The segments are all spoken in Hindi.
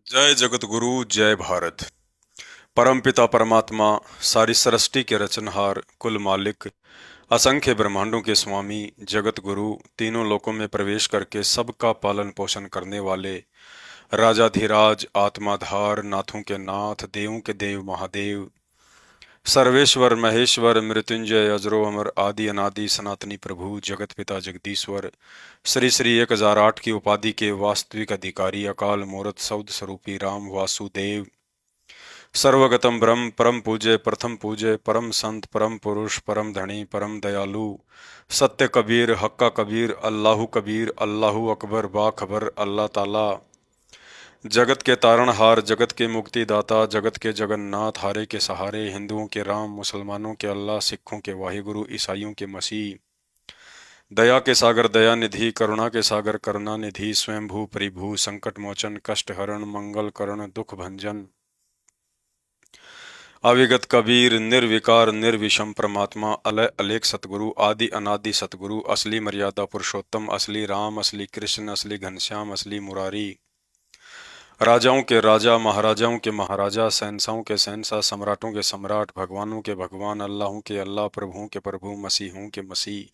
जय जगत गुरु जय भारत। परमपिता परमात्मा, सारी सृष्टि के रचनहार, कुल मालिक, असंख्य ब्रह्मांडों के स्वामी, जगत गुरु, तीनों लोकों में प्रवेश करके सबका पालन पोषण करने वाले राजाधिराज, आत्माधार, नाथों के नाथ, देवों के देव महादेव, सर्वेश्वर महेश्वर, मृत्युंजय, अजरो अमर, आदि अनादि सनातनी प्रभु, जगत पिता जगदीश्वर, श्री श्री 1008 की उपाधि के वास्तविक अधिकारी, अकाल मूर्त सौद स्वरूपी राम वासुदेव, सर्वगतम ब्रह्म, परम पूज्य, प्रथम पूज्य, परम संत, परम पुरुष, परम धनी, परम दयालु, सत्य कबीर, हक्का कबीर, अल्लाहु कबीर, अल्लाहु अकबर, बाखबर, अल्लाह ताला, जगत के तारणहार, जगत के मुक्तिदाता, जगत के जगन्नाथ, हारे के सहारे, हिंदुओं के राम, मुसलमानों के अल्लाह, सिखों के वाहिगुरु, ईसाइयों के मसीह, दया के सागर दया निधि, करुणा के सागर करुणा निधि, स्वयंभू परिभू, संकट मोचन, कष्ट हरण, मंगल करण, दुख भंजन, अविगत कबीर, निर्विकार निर्विषम परमात्मा, अलय अलेख सतगुरु, आदि अनादि सतगुरु, असली मर्यादा पुरुषोत्तम, असली राम, असली कृष्ण, असली घनश्याम, असली मुरारी, राजाओं के राजा, महाराजाओं के महाराजा, शहंशाहों के शहंशाह, सम्राटों के सम्राट, भगवानों के भगवान, अल्लाहों के अल्लाह, प्रभुओं के प्रभु, मसीहों के मसीह,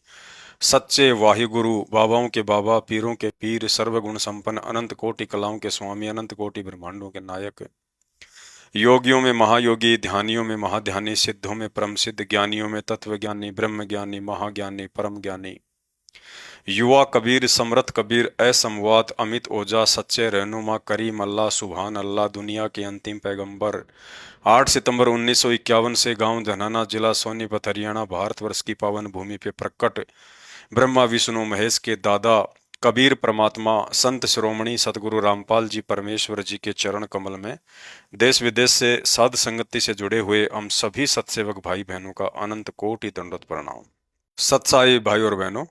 सच्चे वाहिगुरु, बाबाओं के बाबा, पीरों के पीर, सर्वगुण संपन्न, अनंत कोटि कलाओं के स्वामी, अनंत कोटि ब्रह्मांडों के नायक, योगियों में महायोगी, ध्यानियों में महाध्यानी, सिद्धों में परम सिद्ध, ज्ञानियों में तत्वज्ञानी, ब्रह्म ज्ञानी, महाज्ञानी, परम ज्ञानी, युवा कबीर, समरथ कबीर, असमवात, अमित ओजा, सच्चे रहनुमा, करीम अल्लाह, सुभान अल्लाह, दुनिया के अंतिम पैगंबर, 8 सितंबर 1951 से गांव धनाना, जिला सोनीपत, हरियाणा, भारतवर्ष की पावन भूमि पे प्रकट ब्रह्मा विष्णु महेश के दादा कबीर परमात्मा, संत शिरोमणि सतगुरु रामपाल जी परमेश्वर जी के चरण कमल में देश विदेश से साध संगति से जुड़े हुए हम सभी सत्सेवक भाई बहनों का अनंत कोटि दंडवत प्रणाम। सत्साई भाई और बहनों,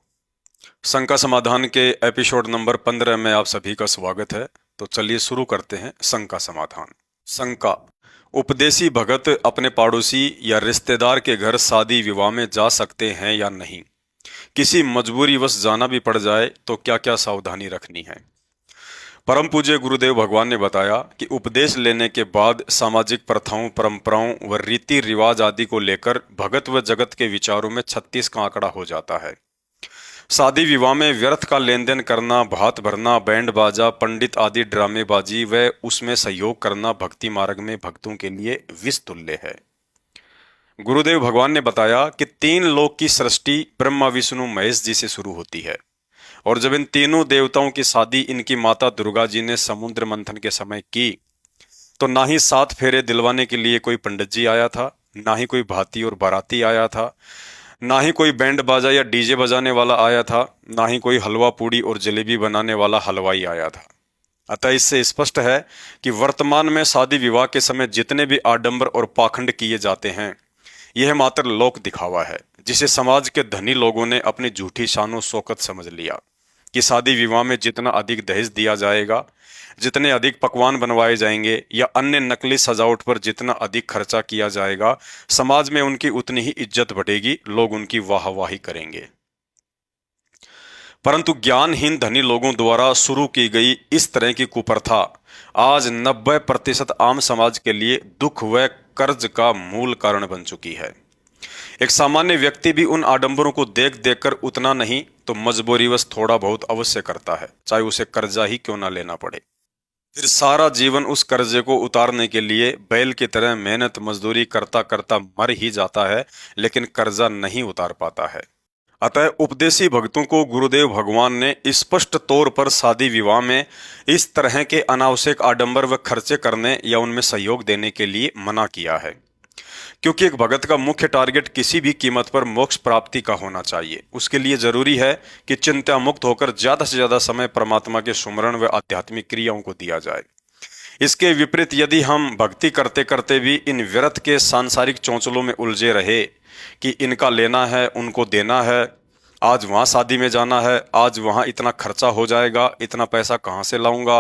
शंका समाधान के एपिसोड नंबर 15 में आप सभी का स्वागत है। तो चलिए शुरू करते हैं शंका समाधान। शंका: उपदेशी भगत अपने पड़ोसी या रिश्तेदार के घर शादी विवाह में जा सकते हैं या नहीं? किसी मजबूरीवश जाना भी पड़ जाए तो क्या क्या सावधानी रखनी है? परम पूज्य गुरुदेव भगवान ने बताया कि उपदेश लेने के बाद सामाजिक प्रथाओं, परंपराओं व रीति रिवाज आदि को लेकर भगत व जगत के विचारों में 36 का आंकड़ा हो जाता है। शादी विवाह में व्यर्थ का लेन देन करना, भात भरना, बैंड बाजा, पंडित आदि ड्रामेबाजी व उसमें सहयोग करना भक्ति मार्ग में भक्तों के लिए विष तुल्य है। गुरुदेव भगवान ने बताया कि 3 लोक की सृष्टि ब्रह्मा विष्णु महेश जी से शुरू होती है, और जब इन तीनों देवताओं की शादी इनकी माता दुर्गा जी ने समुद्र मंथन के समय की, तो ना ही 7 फेरे दिलवाने के लिए कोई पंडित जी आया था, ना ही कोई भाती और बाराती आया था, ना ही कोई बैंड बाजा या डीजे बजाने वाला आया था, ना ही कोई हलवा पूड़ी और जलेबी बनाने वाला हलवाई आया था। अतः इससे स्पष्ट है कि वर्तमान में शादी विवाह के समय जितने भी आडंबर और पाखंड किए जाते हैं, यह मात्र लोक दिखावा है, जिसे समाज के धनी लोगों ने अपनी झूठी शानो शौकत समझ लिया कि शादी विवाह में जितना अधिक दहेज दिया जाएगा, जितने अधिक पकवान बनवाए जाएंगे या अन्य नकली सजावट पर जितना अधिक खर्चा किया जाएगा, समाज में उनकी उतनी ही इज्जत बढ़ेगी, लोग उनकी वाहवाही करेंगे। परंतु ज्ञानहीन धनी लोगों द्वारा शुरू की गई इस तरह की कुप्रथा आज 90% आम समाज के लिए दुख व कर्ज का मूल कारण बन चुकी है। एक सामान्य व्यक्ति भी उन आडंबरों को देख देखकर उतना नहीं तो मजबूरीवश थोड़ा बहुत अवश्य करता है, चाहे उसे कर्जा ही क्यों ना लेना पड़े। फिर सारा जीवन उस कर्जे को उतारने के लिए बैल की तरह मेहनत मजदूरी करता करता मर ही जाता है, लेकिन कर्जा नहीं उतार पाता है। अतः उपदेशी भक्तों को गुरुदेव भगवान ने स्पष्ट तौर पर शादी विवाह में इस तरह के अनावश्यक आडंबर व खर्चे करने या उनमें सहयोग देने के लिए मना किया है, क्योंकि एक भगत का मुख्य टारगेट किसी भी कीमत पर मोक्ष प्राप्ति का होना चाहिए। उसके लिए जरूरी है कि चिंता मुक्त होकर ज्यादा से ज्यादा समय परमात्मा के सुमरण व आध्यात्मिक क्रियाओं को दिया जाए। इसके विपरीत यदि हम भक्ति करते करते भी इन व्यर्थ के सांसारिक चौंचलों में उलझे रहे कि इनका लेना है, उनको देना है, आज वहाँ शादी में जाना है, आज वहाँ इतना खर्चा हो जाएगा, इतना पैसा कहाँ से लाऊंगा,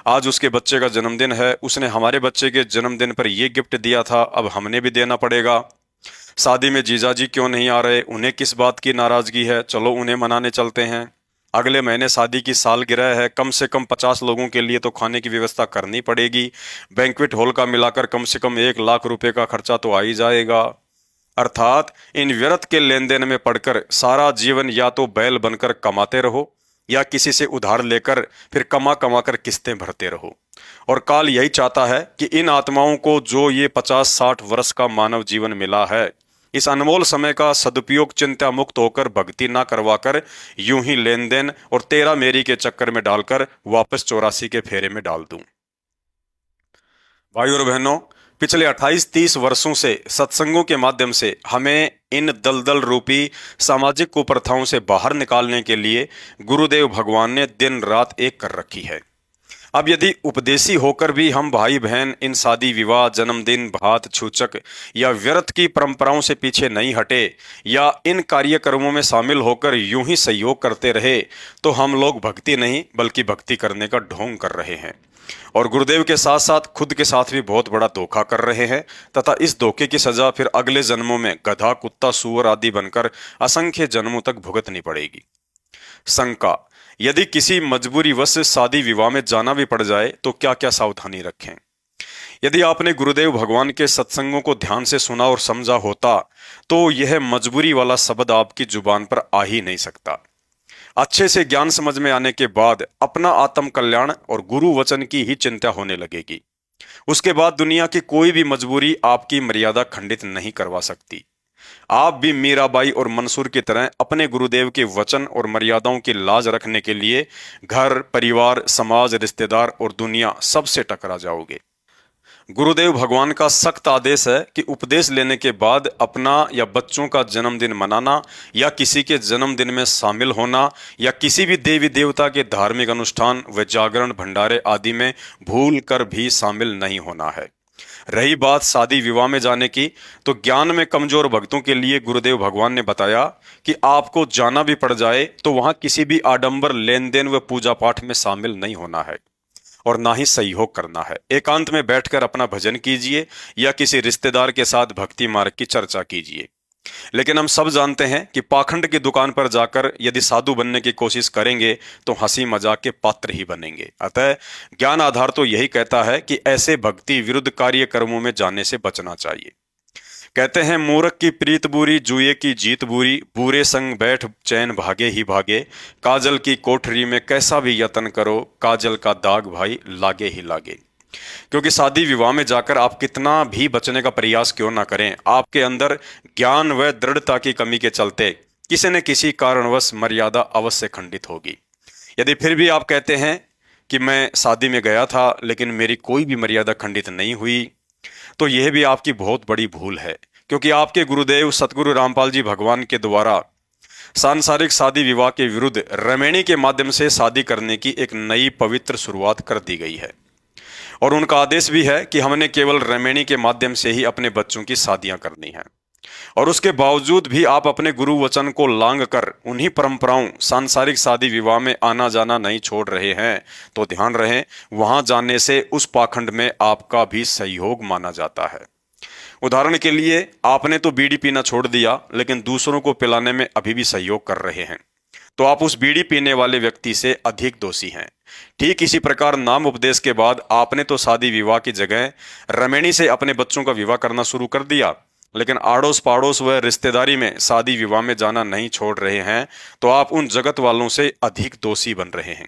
आज उसके बच्चे का जन्मदिन है, उसने हमारे बच्चे के जन्मदिन पर ये गिफ्ट दिया था, अब हमने भी देना पड़ेगा, शादी में जीजाजी क्यों नहीं आ रहे, उन्हें किस बात की नाराजगी है, चलो उन्हें मनाने चलते हैं, अगले महीने शादी की सालगिरह है, कम से कम 50 लोगों के लिए तो खाने की व्यवस्था करनी पड़ेगी। बैंक्वेट हॉल का मिलाकर कम से कम 1 लाख रुपए का खर्चा तो आ ही जाएगा। अर्थात इन व्यर्थ के लेन देन में पड़कर सारा जीवन या तो बैल बनकर कमाते रहो या किसी से उधार लेकर फिर कमा कमा कर किस्तें भरते रहो। और काल यही चाहता है कि इन आत्माओं को जो ये 50-60 वर्ष का मानव जीवन मिला है, इस अनमोल समय का सदुपयोग चिंता मुक्त होकर भक्ति ना करवाकर यूं ही लेन देन और तेरा मेरी के चक्कर में डालकर वापस 84 के फेरे में डाल दूं। भाई और बहनों, पिछले 28-30 वर्षों से सत्संगों के माध्यम से हमें इन दलदल रूपी सामाजिक कुप्रथाओं से बाहर निकालने के लिए गुरुदेव भगवान ने दिन रात एक कर रखी है। अब यदि उपदेशी होकर भी हम भाई बहन इन शादी विवाह, जन्मदिन, भात छूचक या व्यर्थ की परंपराओं से पीछे नहीं हटे या इन कार्यक्रमों में शामिल होकर यूं ही सहयोग करते रहे, तो हम लोग भक्ति नहीं बल्कि भक्ति करने का ढोंग कर रहे हैं और गुरुदेव के साथ साथ खुद के साथ भी बहुत बड़ा धोखा कर रहे हैं तथा इस धोखे की सजा फिर अगले जन्मों में गधा, कुत्ता, सूअर आदि बनकर असंख्य जन्मों तक भुगतनी पड़ेगी। शंका, यदि किसी मजबूरी वश शादी विवाह में जाना भी पड़ जाए तो क्या क्या सावधानी रखें? यदि आपने गुरुदेव भगवान के सत्संगों को ध्यान से सुना और समझा होता तो यह मजबूरी वाला शब्द आपकी जुबान पर आ ही नहीं सकता। अच्छे से ज्ञान समझ में आने के बाद अपना आत्म कल्याण और गुरु वचन की ही चिंता होने लगेगी। उसके बाद दुनिया की कोई भी मजबूरी आपकी मर्यादा खंडित नहीं करवा सकती। आप भी मीराबाई और मंसूर की तरह अपने गुरुदेव के वचन और मर्यादाओं की लाज रखने के लिए घर, परिवार, समाज, रिश्तेदार और दुनिया सबसे टकरा जाओगे। गुरुदेव भगवान का सख्त आदेश है कि उपदेश लेने के बाद अपना या बच्चों का जन्मदिन मनाना या किसी के जन्मदिन में शामिल होना या किसी भी देवी देवता के धार्मिक अनुष्ठान व जागरण, भंडारे आदि में भूल कर भी शामिल नहीं होना है। रही बात शादी विवाह में जाने की, तो ज्ञान में कमजोर भक्तों के लिए गुरुदेव भगवान ने बताया कि आपको जाना भी पड़ जाए तो वहां किसी भी आडंबर, लेन देन व पूजा पाठ में शामिल नहीं होना है और ना ही सहयोग करना है। एकांत में बैठकर अपना भजन कीजिए या किसी रिश्तेदार के साथ भक्ति मार्ग की चर्चा कीजिए। लेकिन हम सब जानते हैं कि पाखंड की दुकान पर जाकर यदि साधु बनने की कोशिश करेंगे तो हंसी मजाक के पात्र ही बनेंगे। अतः ज्ञान आधार तो यही कहता है कि ऐसे भक्ति विरुद्ध कार्यक्रमों में जाने से बचना चाहिए। कहते हैं, मूर्ख की प्रीत बुरी, जुए की जीत बुरी, बुरे संग बैठ चैन भागे ही भागे, काजल की कोठरी में कैसा भी यत्न करो, काजल का दाग भाई लागे ही लागे। क्योंकि शादी विवाह में जाकर आप कितना भी बचने का प्रयास क्यों ना करें, आपके अंदर ज्ञान व दृढ़ता की कमी के चलते किसी न किसी कारणवश मर्यादा अवश्य खंडित होगी। यदि फिर भी आप कहते हैं कि मैं शादी में गया था लेकिन मेरी कोई भी मर्यादा खंडित नहीं हुई, तो यह भी आपकी बहुत बड़ी भूल है। क्योंकि आपके गुरुदेव सतगुरु रामपाल जी भगवान के द्वारा सांसारिक शादी विवाह के विरुद्ध रमैणी के माध्यम से शादी करने की एक नई पवित्र शुरुआत कर दी गई है और उनका आदेश भी है कि हमने केवल रमैणी के माध्यम से ही अपने बच्चों की शादियां करनी है। और उसके बावजूद भी आप अपने गुरु वचन को लांग कर उन्हीं परंपराओं, सांसारिक शादी विवाह में आना जाना नहीं छोड़ रहे हैं, तो ध्यान रहे, वहां जाने से उस पाखंड में आपका भी सहयोग माना जाता है। उदाहरण के लिए, आपने तो बीड़ी पीना छोड़ दिया लेकिन दूसरों को पिलाने में अभी भी सहयोग कर रहे हैं, तो आप उस बीड़ी पीने वाले व्यक्ति से अधिक दोषी हैं। ठीक इसी प्रकार नाम उपदेश के बाद आपने तो शादी विवाह की जगह रमैणी से अपने बच्चों का विवाह करना शुरू कर दिया, लेकिन आड़ोस पड़ोस व रिश्तेदारी में शादी विवाह में जाना नहीं छोड़ रहे हैं, तो आप उन जगत वालों से अधिक दोषी बन रहे हैं।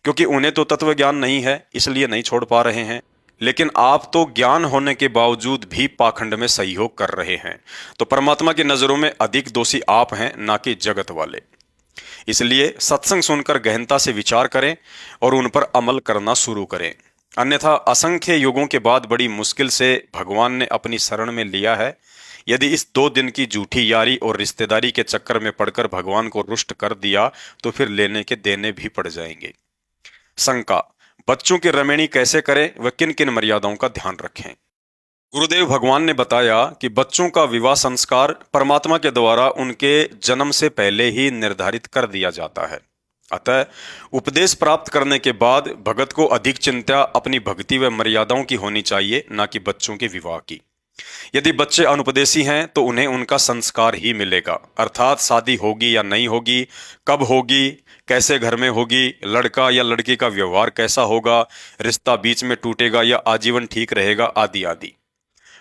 क्योंकि उन्हें तो तत्व ज्ञान नहीं है, इसलिए नहीं छोड़ पा रहे हैं, लेकिन आप तो ज्ञान होने के बावजूद भी पाखंड में सहयोग कर रहे हैं। तो परमात्मा की नजरों में अधिक दोषी आप हैं, ना कि जगत वाले। इसलिए सत्संग सुनकर गहनता से विचार करें और उन पर अमल करना शुरू करें। अन्यथा असंख्य युगों के बाद बड़ी मुश्किल से भगवान ने अपनी शरण में लिया है। यदि इस 2 दिन की झूठी यारी और रिश्तेदारी के चक्कर में पड़कर भगवान को रुष्ट कर दिया तो फिर लेने के देने भी पड़ जाएंगे। शंका, बच्चों की रमैणी कैसे करें व किन किन मर्यादाओं का ध्यान रखें? गुरुदेव भगवान ने बताया कि बच्चों का विवाह संस्कार परमात्मा के द्वारा उनके जन्म से पहले ही निर्धारित कर दिया जाता है। अतः उपदेश प्राप्त करने के बाद भगत को अधिक चिंता अपनी भक्ति व मर्यादाओं की होनी चाहिए, ना कि बच्चों के विवाह की। यदि बच्चे अनुपदेशी हैं तो उन्हें उनका संस्कार ही मिलेगा, अर्थात शादी होगी या नहीं होगी, कब होगी, कैसे घर में होगी, लड़का या लड़की का व्यवहार कैसा होगा, रिश्ता बीच में टूटेगा या आजीवन ठीक रहेगा, आदि आदि।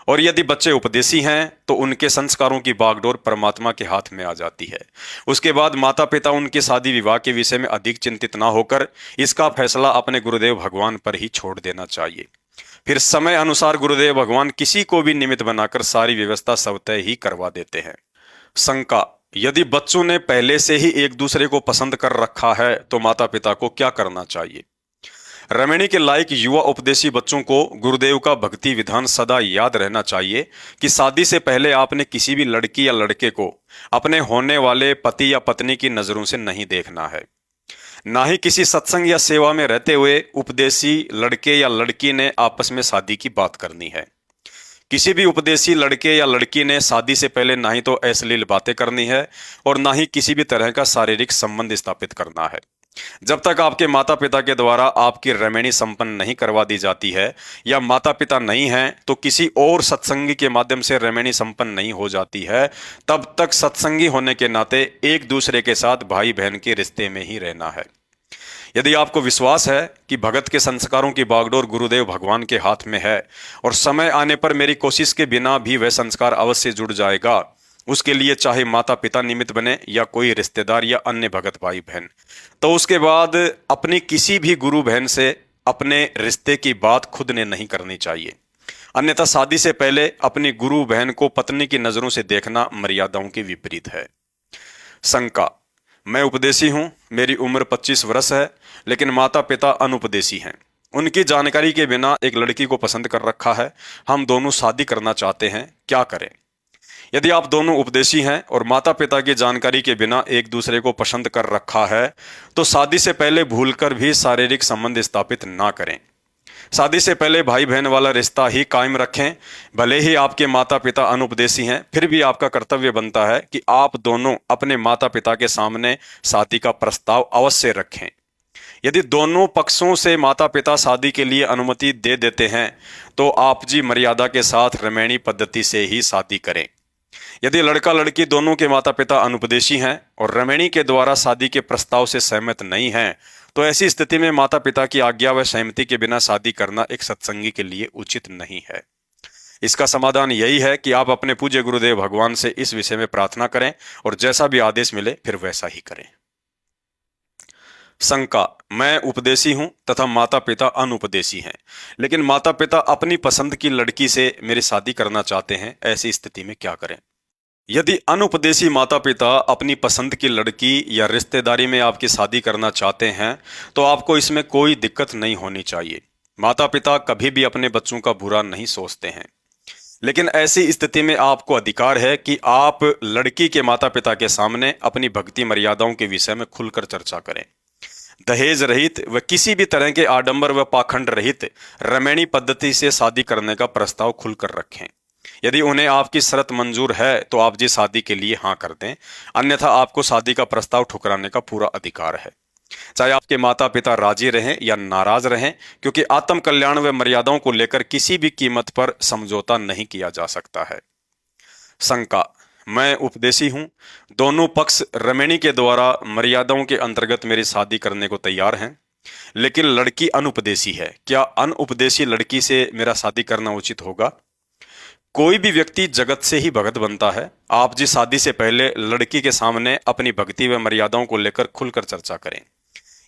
और यदि बच्चे उपदेशी हैं तो उनके संस्कारों की बागडोर परमात्मा के हाथ में आ जाती है। उसके बाद माता पिता उनके शादी विवाह के विषय में अधिक चिंतित ना होकर इसका फैसला अपने गुरुदेव भगवान पर ही छोड़ देना चाहिए। फिर समय अनुसार गुरुदेव भगवान किसी को भी निमित्त बनाकर सारी व्यवस्था स्वतः ही करवा देते हैं। शंका: यदि बच्चों ने पहले से ही एक दूसरे को पसंद कर रखा है तो माता पिता को क्या करना चाहिए? रमणी के लायक युवा उपदेशी बच्चों को गुरुदेव का भक्ति विधान सदा याद रहना चाहिए कि शादी से पहले आपने किसी भी लड़की या लड़के को अपने होने वाले पति या पत्नी की नजरों से नहीं देखना है। ना ही किसी सत्संग या सेवा में रहते हुए उपदेशी लड़के या लड़की ने आपस में शादी की बात करनी है। किसी भी उपदेशी लड़के या लड़की ने शादी से पहले ना ही तो अश्लील बातें करनी है और ना ही किसी भी तरह का शारीरिक संबंध स्थापित करना है। जब तक आपके माता पिता के द्वारा आपकी रमणी संपन्न नहीं करवा दी जाती है या माता पिता नहीं हैं तो किसी और सत्संगी के माध्यम से रमणी संपन्न नहीं हो जाती है, तब तक सत्संगी होने के नाते एक दूसरे के साथ भाई बहन के रिश्ते में ही रहना है। यदि आपको विश्वास है कि भगत के संस्कारों की बागडोर गुरुदेव भगवान के हाथ में है और समय आने पर मेरी कोशिश के बिना भी वह संस्कार अवश्य जुड़ जाएगा, उसके लिए चाहे माता पिता निमित्त बने या कोई रिश्तेदार या अन्य भगत भाई बहन, तो उसके बाद अपनी किसी भी गुरु बहन से अपने रिश्ते की बात खुद ने नहीं करनी चाहिए। अन्यथा शादी से पहले अपनी गुरु बहन को पत्नी की नजरों से देखना मर्यादाओं के विपरीत है। शंका: मैं उपदेशी हूं, मेरी उम्र 25 वर्ष है, लेकिन माता पिता अनुपदेशी हैं। उनकी जानकारी के बिना एक लड़की को पसंद कर रखा है, हम दोनों शादी करना चाहते हैं, क्या करें? यदि आप दोनों उपदेशी हैं और माता पिता की जानकारी के बिना एक दूसरे को पसंद कर रखा है तो शादी से पहले भूलकर भी शारीरिक संबंध स्थापित ना करें। शादी से पहले भाई बहन वाला रिश्ता ही कायम रखें। भले ही आपके माता पिता अनुपदेशी हैं, फिर भी आपका कर्तव्य बनता है कि आप दोनों अपने माता पिता के सामने शादी का प्रस्ताव अवश्य रखें। यदि दोनों पक्षों से माता पिता शादी के लिए अनुमति दे देते हैं तो आपसी मर्यादा के साथ रमणी पद्धति से ही शादी करें। यदि लड़का लड़की दोनों के माता पिता अनुपदेशी हैं और रमणी के द्वारा शादी के प्रस्ताव से सहमत नहीं हैं, तो ऐसी स्थिति में माता पिता की आज्ञा व सहमति के बिना शादी करना एक सत्संगी के लिए उचित नहीं है। इसका समाधान यही है कि आप अपने पूज्य गुरुदेव भगवान से इस विषय में प्रार्थना करें और जैसा भी आदेश मिले फिर वैसा ही करें। शंका: मैं उपदेशी हूं तथा माता पिता अनुपदेशी हैं, लेकिन माता पिता अपनी पसंद की लड़की से मेरी शादी करना चाहते हैं, ऐसी स्थिति में क्या करें? यदि अनुपदेशी माता पिता अपनी पसंद की लड़की या रिश्तेदारी में आपकी शादी करना चाहते हैं तो आपको इसमें कोई दिक्कत नहीं होनी चाहिए। माता पिता कभी भी अपने बच्चों का बुरा नहीं सोचते हैं, लेकिन ऐसी स्थिति में आपको अधिकार है कि आप लड़की के माता पिता के सामने अपनी भक्ति मर्यादाओं के विषय में खुलकर चर्चा करें। दहेज रहित व किसी भी तरह के आडंबर व पाखंड रहित रमणी पद्धति से शादी करने का प्रस्ताव खुलकर रखें। यदि उन्हें आपकी शर्त मंजूर है तो आप जी शादी के लिए हाँ कर दें, अन्यथा आपको शादी का प्रस्ताव ठुकराने का पूरा अधिकार है, चाहे आपके माता पिता राजी रहें या नाराज रहें, क्योंकि आत्म कल्याण व मर्यादाओं को लेकर किसी भी कीमत पर समझौता नहीं किया जा सकता है। शंका: मैं उपदेशी हूं, दोनों पक्ष रमणी के द्वारा मर्यादाओं के अंतर्गत मेरी शादी करने को तैयार हैं, लेकिन लड़की अनुपदेशी है, क्या अनुपदेशी लड़की से मेरा शादी करना उचित होगा? कोई भी व्यक्ति जगत से ही भगत बनता है। आप जी शादी से पहले लड़की के सामने अपनी भक्ति व मर्यादाओं को लेकर खुलकर चर्चा करें।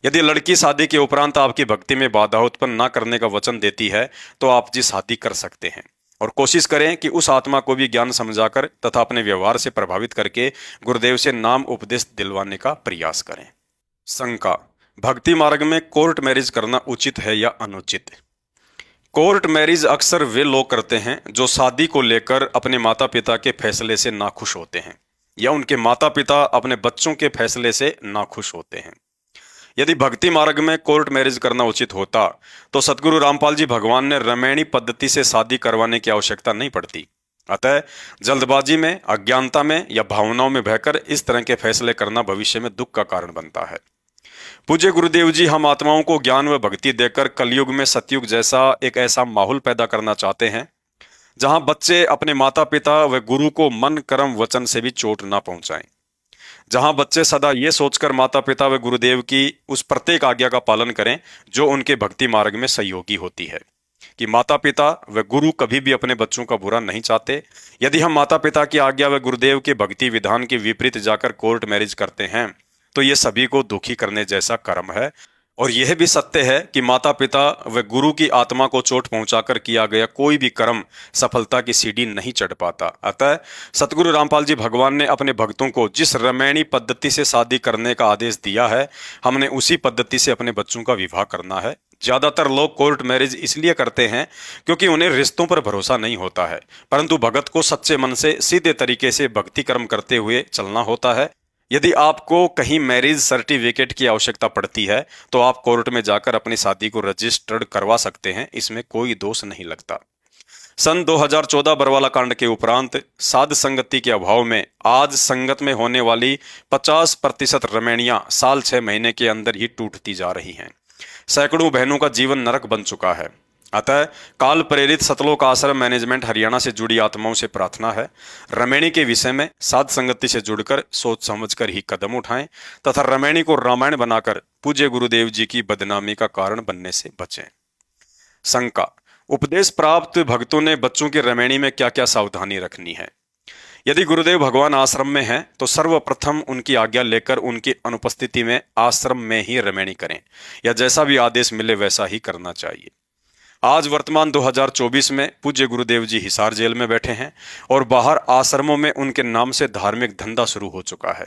यदि लड़की शादी के उपरांत आपकी भक्ति में बाधा उत्पन्न न करने का वचन देती है तो आप जी शादी कर सकते हैं, और कोशिश करें कि उस आत्मा को भी ज्ञान समझाकर तथा अपने व्यवहार से प्रभावित करके गुरुदेव से नाम उपदेश दिलवाने का प्रयास करें। शंका: भक्ति मार्ग में कोर्ट मैरिज करना उचित है या अनुचित? कोर्ट मैरिज अक्सर वे लोग करते हैं जो शादी को लेकर अपने माता पिता के फैसले से नाखुश होते हैं या उनके माता पिता अपने बच्चों के फैसले से नाखुश होते हैं। यदि भक्ति मार्ग में कोर्ट मैरिज करना उचित होता तो सतगुरु रामपाल जी भगवान ने रमणी पद्धति से शादी करवाने की आवश्यकता नहीं पड़ती। अतः जल्दबाजी में, अज्ञानता में या भावनाओं में बहकर इस तरह के फैसले करना भविष्य में दुख का कारण बनता है। पूज्य गुरुदेव जी हम आत्माओं को ज्ञान व भक्ति देकर कलयुग में सतयुग जैसा एक ऐसा माहौल पैदा करना चाहते हैं जहां बच्चे अपने माता पिता व गुरु को मन कर्म वचन से भी चोट ना पहुंचाएं, जहां बच्चे सदा ये सोचकर माता पिता व गुरुदेव की उस प्रत्येक आज्ञा का पालन करें जो उनके भक्ति मार्ग में सहयोगी होती है, कि माता पिता व गुरु कभी भी अपने बच्चों का बुरा नहीं चाहते। यदि हम माता पिता की आज्ञा व गुरुदेव के भक्ति विधान के विपरीत जाकर कोर्ट मैरिज करते हैं तो ये सभी को दुखी करने जैसा कर्म है। और यह भी सत्य है कि माता पिता व गुरु की आत्मा को चोट पहुंचाकर किया गया कोई भी कर्म सफलता की सीढ़ी नहीं चढ़ पाता। अतः सतगुरु रामपाल जी भगवान ने अपने भक्तों को जिस रमैणी पद्धति से शादी करने का आदेश दिया है, हमने उसी पद्धति से अपने बच्चों का विवाह करना है। ज्यादातर लोग कोर्ट मैरिज इसलिए करते हैं क्योंकि उन्हें रिश्तों पर भरोसा नहीं होता है, परंतु भगत को सच्चे मन से सीधे तरीके से भक्ति कर्म करते हुए चलना होता है। यदि आपको कहीं मैरिज सर्टिफिकेट की आवश्यकता पड़ती है तो आप कोर्ट में जाकर अपनी शादी को रजिस्टर्ड करवा सकते हैं, इसमें कोई दोष नहीं लगता। सन 2014 बरवाला कांड के उपरांत साध संगति के अभाव में आज संगत में होने वाली 50% रमैनियां साल 6 महीने के अंदर ही टूटती जा रही हैं। सैकड़ों बहनों का जीवन नरक बन चुका है। अतः काल प्रेरित सतलोक आश्रम मैनेजमेंट हरियाणा से जुड़ी आत्माओं से प्रार्थना है, रमैनी के विषय में साध संगति से जुड़कर सोच समझकर ही कदम उठाएं तथा रमैनी को रामायण बनाकर पूज्य गुरुदेव जी की बदनामी का कारण बनने से बचें। शंका: उपदेश प्राप्त भक्तों ने बच्चों की रमैनी में क्या क्या सावधानी रखनी है? यदि गुरुदेव भगवान आश्रम में हैं तो सर्वप्रथम उनकी आज्ञा लेकर उनकी अनुपस्थिति में आश्रम में ही रमैनी करें, या जैसा भी आदेश मिले वैसा ही करना चाहिए। आज वर्तमान 2024 में पूज्य गुरुदेव जी हिसार जेल में बैठे हैं और बाहर आश्रमों में उनके नाम से धार्मिक धंधा शुरू हो चुका है।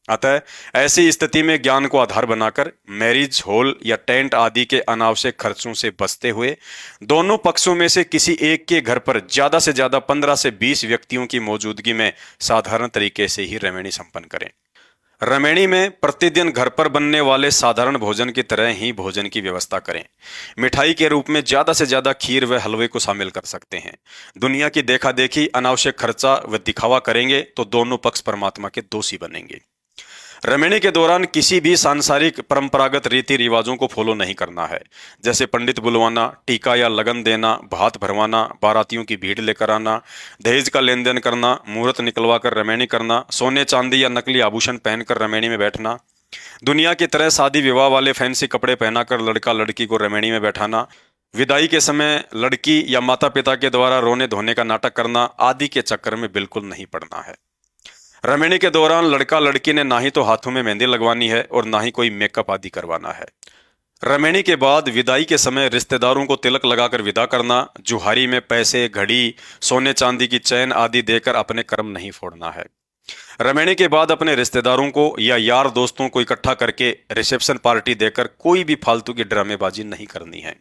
अतः ऐसी स्थिति में ज्ञान को आधार बनाकर मैरिज हॉल या टेंट आदि के अनावश्यक खर्चों से बचते हुए दोनों पक्षों में से किसी एक के घर पर ज्यादा से ज्यादा 15 से 20 व्यक्तियों की मौजूदगी में साधारण तरीके से ही रमैनी संपन्न करें। रमैनी में प्रतिदिन घर पर बनने वाले साधारण भोजन की तरह ही भोजन की व्यवस्था करें। मिठाई के रूप में ज्यादा से ज्यादा खीर व हलवे को शामिल कर सकते हैं। दुनिया की देखा देखी अनावश्यक खर्चा व दिखावा करेंगे तो दोनों पक्ष परमात्मा के दोषी बनेंगे। रमैनी के दौरान किसी भी सांसारिक परंपरागत रीति रिवाजों को फॉलो नहीं करना है, जैसे पंडित बुलवाना, टीका या लगन देना, भात भरवाना, बारातियों की भीड़ लेकर आना, दहेज का लेन देन करना, मुहूर्त निकलवा कर रमैनी करना, सोने चांदी या नकली आभूषण पहनकर रमैनी में बैठना, दुनिया की तरह शादी विवाह वाले फैंसी कपड़े पहनाकर लड़का लड़की को रमैनी में बैठाना, विदाई के समय लड़की या माता पिता के द्वारा रोने धोने का नाटक करना आदि के चक्कर में बिल्कुल नहीं पड़ना है। रमैनी के दौरान लड़का लड़की ने ना ही तो हाथों में मेहंदी लगवानी है और ना ही कोई मेकअप आदि करवाना है। रमैनी के बाद विदाई के समय रिश्तेदारों को तिलक लगाकर विदा करना, जुहारी में पैसे, घड़ी, सोने चांदी की चैन आदि देकर अपने कर्म नहीं फोड़ना है। रमैनी के बाद अपने रिश्तेदारों को या यार दोस्तों को इकट्ठा करके रिसेप्शन पार्टी देकर कोई भी फालतू की ड्रामेबाजी नहीं करनी है।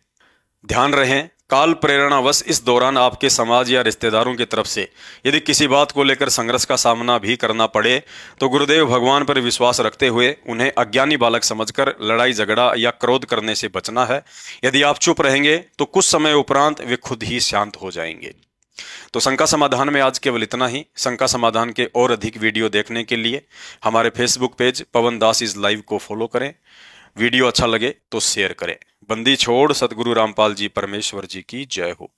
ध्यान रहे, काल प्रेरणावश इस दौरान आपके समाज या रिश्तेदारों की तरफ से यदि किसी बात को लेकर संघर्ष का सामना भी करना पड़े तो गुरुदेव भगवान पर विश्वास रखते हुए उन्हें अज्ञानी बालक समझकर लड़ाई झगड़ा या क्रोध करने से बचना है। यदि आप चुप रहेंगे तो कुछ समय उपरांत वे खुद ही शांत हो जाएंगे। तो शंका समाधान में आज केवल इतना ही। शंका समाधान के और अधिक वीडियो देखने के लिए हमारे Facebook page Pawan Das is live को फॉलो करें। वीडियो अच्छा लगे तो शेयर करें। बंदी छोड़ सतगुरु रामपाल जी परमेश्वर जी की जय हो।